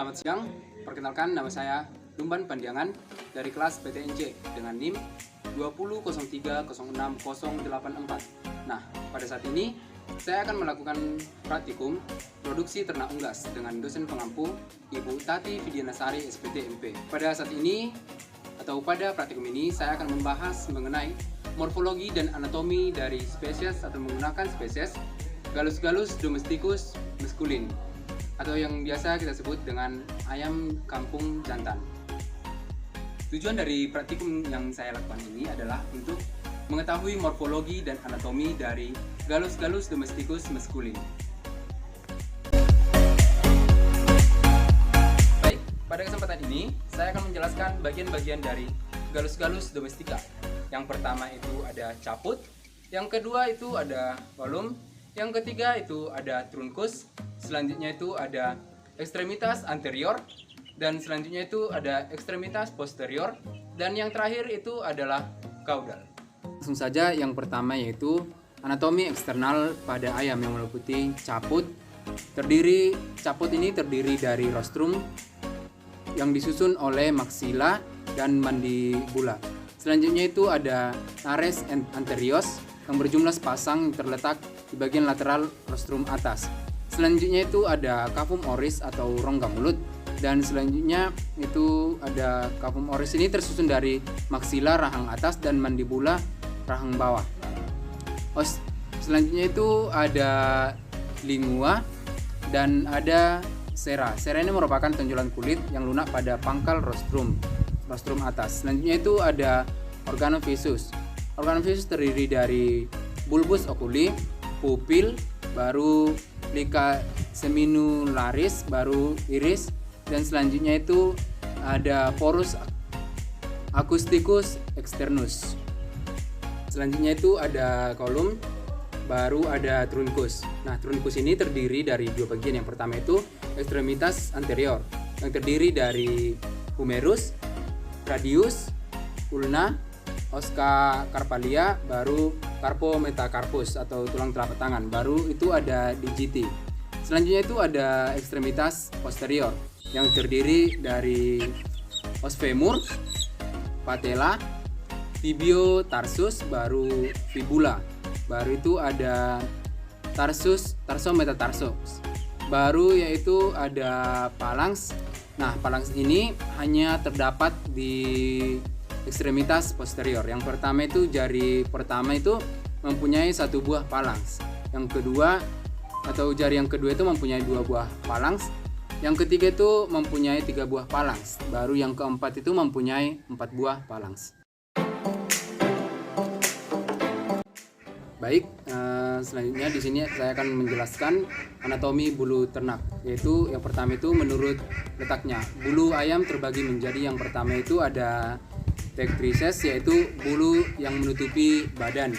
Selamat siang, perkenalkan nama saya Lumban Pandiangan dari kelas PTNJ dengan NIM 2003060084. Nah, pada saat ini saya akan melakukan praktikum produksi ternak unggas dengan dosen pengampu Ibu Tati Vidianasari SPT MP. Pada saat ini atau pada praktikum ini saya akan membahas mengenai morfologi dan anatomi dari spesies atau menggunakan spesies Gallus domesticus maskulin atau yang biasa kita sebut dengan ayam kampung jantan. Tujuan dari praktikum yang saya lakukan ini adalah untuk mengetahui morfologi dan anatomi dari Gallus domesticus maskulin. Baik, pada kesempatan ini saya akan menjelaskan bagian-bagian dari Gallus domestica. Yang pertama itu ada caput, yang kedua itu ada kolum, yang ketiga itu ada trunkus, selanjutnya itu ada ekstremitas anterior, dan selanjutnya itu ada ekstremitas posterior, dan yang terakhir itu adalah caudal. Langsung saja yang pertama yaitu anatomi eksternal pada ayam yang meliputi caput. Caput ini terdiri dari rostrum yang disusun oleh maxilla dan mandibula. Selanjutnya itu ada nares anterior yang berjumlah sepasang yang terletak di bagian lateral rostrum atas. Selanjutnya itu ada cavum oris atau rongga mulut, dan selanjutnya itu ada cavum oris ini tersusun dari maxilla rahang atas dan mandibula rahang bawah. Selanjutnya itu ada lingua dan ada sera. Sera ini merupakan tonjolan kulit yang lunak pada pangkal rostrum atas. Selanjutnya itu ada organovisus. Organovisus terdiri dari bulbus oculi, pupil, baru plica seminularis, baru iris, dan selanjutnya itu ada porus acousticus externus. Selanjutnya itu ada kolum, baru ada trunkus. Nah, trunkus ini terdiri dari dua bagian. Yang pertama itu ekstremitas anterior yang terdiri dari humerus, radius, ulna, osca carpalia, baru carpo metacarpus atau tulang telapak tangan, baru itu ada digiti. Selanjutnya itu ada ekstremitas posterior yang terdiri dari os femur, patella, tibio tarsus, baru fibula, baru itu ada tarso-metatarsus, baru yaitu ada phalanx. Nah, phalanx ini hanya terdapat di ekstremitas posterior. Yang pertama itu jari pertama itu mempunyai satu buah phalanx. Yang kedua atau jari yang kedua itu mempunyai dua buah phalanx. Yang ketiga itu mempunyai 3 buah phalanx. Baru yang keempat itu mempunyai 4 buah phalanx. Baik, selanjutnya di sini saya akan menjelaskan anatomi bulu ternak, yaitu yang pertama itu menurut letaknya. Bulu ayam terbagi menjadi yang pertama itu ada tectrices, yaitu bulu yang menutupi badan.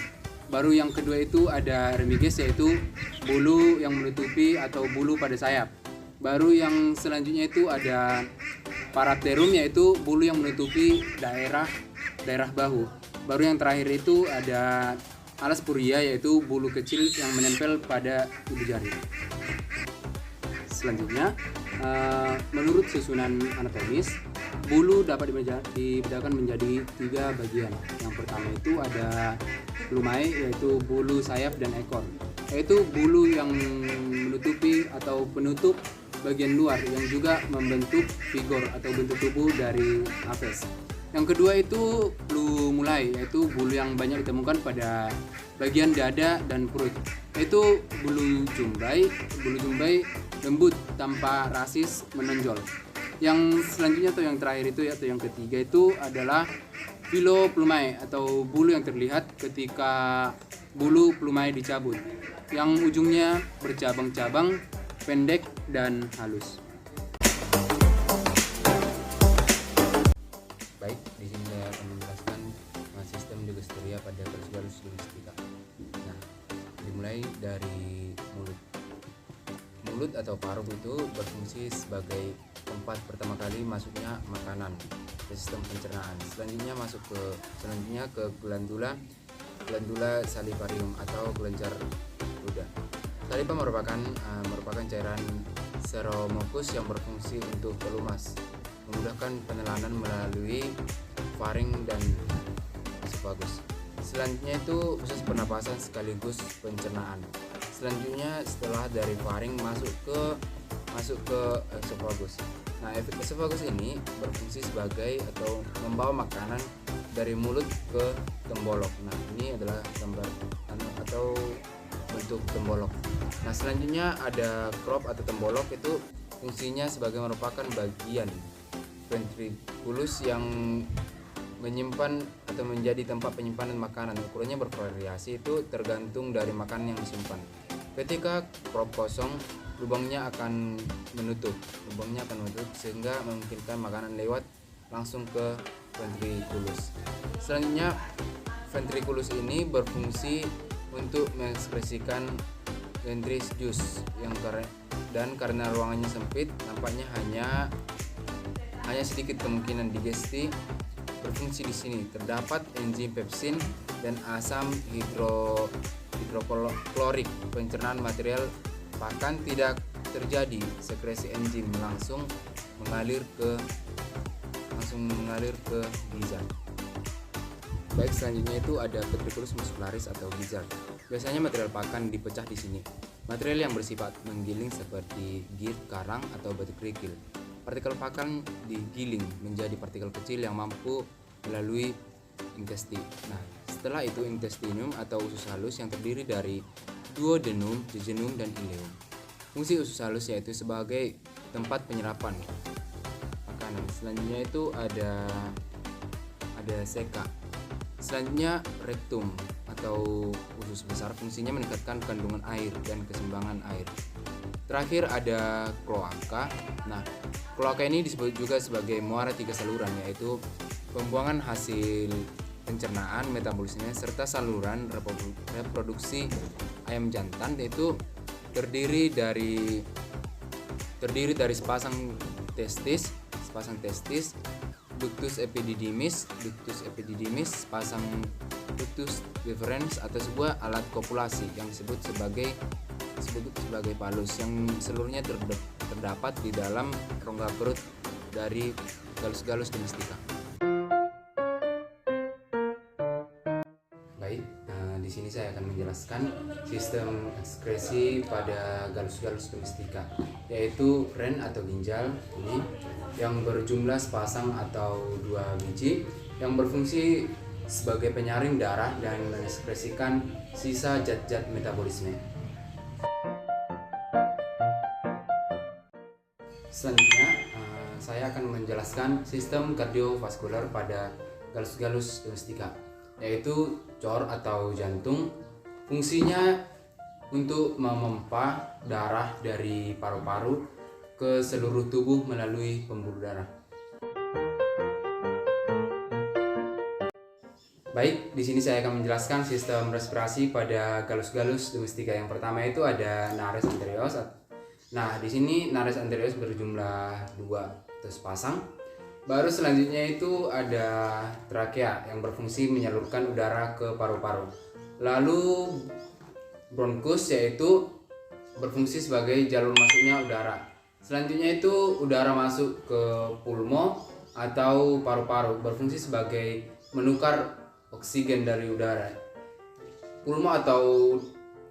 Baru yang kedua itu ada remiges, yaitu bulu yang menutupi atau bulu pada sayap. Baru yang selanjutnya itu ada parapterum, yaitu bulu yang menutupi daerah bahu. Baru yang terakhir itu ada alas puria, yaitu bulu kecil yang menempel pada ujung jari. Selanjutnya, menurut susunan anatomis, bulu dapat dibedakan menjadi 3 bagian. Yang pertama itu ada plumae, yaitu bulu sayap dan ekor, yaitu bulu yang menutupi atau penutup bagian luar yang juga membentuk figur atau bentuk tubuh dari apes. Yang kedua itu plumulae, yaitu bulu yang banyak ditemukan pada bagian dada dan perut, yaitu bulu jumbai lembut tanpa rasis menonjol. Yang selanjutnya atau yang terakhir itu atau yang ketiga itu adalah filoplumae atau bulu yang terlihat ketika bulu plumae dicabut, yang ujungnya bercabang-cabang, pendek dan halus. Baik, di sini saya akan menjelaskan sistem digosteria pada Gallus domestica. Nah, dimulai dari mulut. Mulut atau paruh itu berfungsi sebagai tempat pertama kali masuknya makanan ke sistem pencernaan. Selanjutnya ke glandula salivarium atau kelenjar ludah. Saliva merupakan cairan Ceromoccus yang berfungsi untuk pelumas, memudahkan penelanan melalui faring dan esophagus. Selanjutnya itu usus pernapasan sekaligus pencernaan. Selanjutnya setelah dari faring masuk ke esophagus. Nah, esophagus ini berfungsi sebagai atau membawa makanan dari mulut ke tembolok. Nah, ini adalah gambar atau bentuk tembolok. Nah, selanjutnya ada crop atau tembolok, itu fungsinya sebagai merupakan bagian ventriculus yang menyimpan atau menjadi tempat penyimpanan makanan. Ukurannya bervariasi, itu tergantung dari makanan yang disimpan. Ketika crop kosong, lubangnya akan menutup sehingga memungkinkan makanan lewat langsung ke ventriculus. Selanjutnya ventriculus ini berfungsi untuk mengekspresikan ventris juice dan karena ruangannya sempit, nampaknya hanya sedikit kemungkinan digesti berfungsi di sini. Terdapat enzim pepsin dan asam hidroklorik pencernaan material, bahkan tidak terjadi sekresi enzim, langsung mengalir ke gizzard. Baik, selanjutnya itu ada ventriculus muscularis atau gizzard. Biasanya material pakan dipecah di sini. Material yang bersifat menggiling seperti git, karang, atau batu kerikil. Partikel pakan digiling menjadi partikel kecil yang mampu melalui intestin. Nah, setelah itu intestinum atau usus halus yang terdiri dari duodenum, jejunum, dan ileum. Fungsi usus halus yaitu sebagai tempat penyerapan makanan. Selanjutnya itu ada seka. Selanjutnya rektum atau usus besar, fungsinya meningkatkan kandungan air dan keseimbangan air. Terakhir ada kloaka. Nah, kloaka ini disebut juga sebagai muara tiga saluran, yaitu pembuangan hasil pencernaan, metabolisme, serta saluran reproduksi ayam jantan, yaitu terdiri dari sepasang testis, ductus epididymis, sepasang ductus deferens atau sebuah alat kopulasi yang disebut sebagai palus, yang seluruhnya terdapat di dalam rongga perut dari Gallus domestica. Baik, di sini saya akan menjelaskan sistem ekskresi pada Gallus domestica, yaitu ren atau ginjal ini yang berjumlah sepasang atau 2 biji, yang berfungsi sebagai penyaring darah dan mengekspresikan sisa zat-zat metabolisme. Selanjutnya saya akan menjelaskan sistem kardiovaskular pada Gallus domestica, yaitu cor atau jantung. Fungsinya untuk memompa darah dari paru-paru ke seluruh tubuh melalui pembuluh darah. Baik, di sini saya akan menjelaskan sistem respirasi pada Gallus domestica. Yang pertama itu ada nares anterior. Nah, di sini nares anterior berjumlah 2 atau sepasang. Baru selanjutnya itu ada trakea yang berfungsi menyalurkan udara ke paru-paru. Lalu bronkus yaitu berfungsi sebagai jalur masuknya udara. Selanjutnya itu udara masuk ke pulmo atau paru-paru, berfungsi sebagai menukar oksigen dari udara. Pulmo atau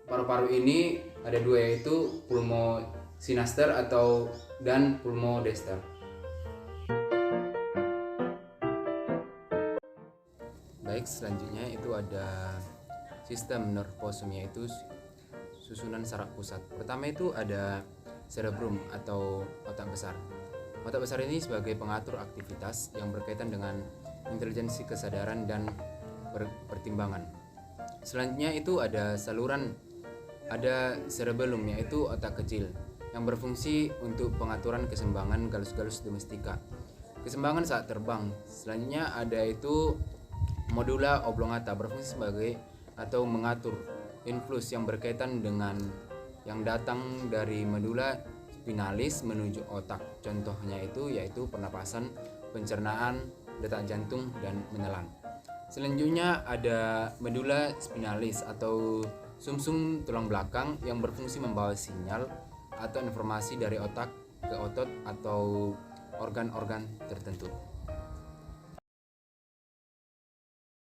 paru-paru ini ada 2, yaitu pulmo sinaster dan pulmo dexter. Baik, selanjutnya itu ada sistem nervosum, yaitu susunan saraf pusat. Pertama itu ada cerebrum atau otak besar. Otak besar ini sebagai pengatur aktivitas yang berkaitan dengan intelijensi, kesadaran, dan pertimbangan. Selanjutnya itu ada cerebellum, yaitu otak kecil yang berfungsi untuk pengaturan keseimbangan Gallus domestica, keseimbangan saat terbang. Selanjutnya ada itu medulla oblongata, berfungsi sebagai atau mengatur influx yang berkaitan dengan yang datang dari medulla spinalis menuju otak. Contohnya yaitu pernapasan, pencernaan, detak jantung, dan menelan. Selanjutnya ada medulla spinalis atau sumsum tulang belakang yang berfungsi membawa sinyal atau informasi dari otak ke otot atau organ-organ tertentu.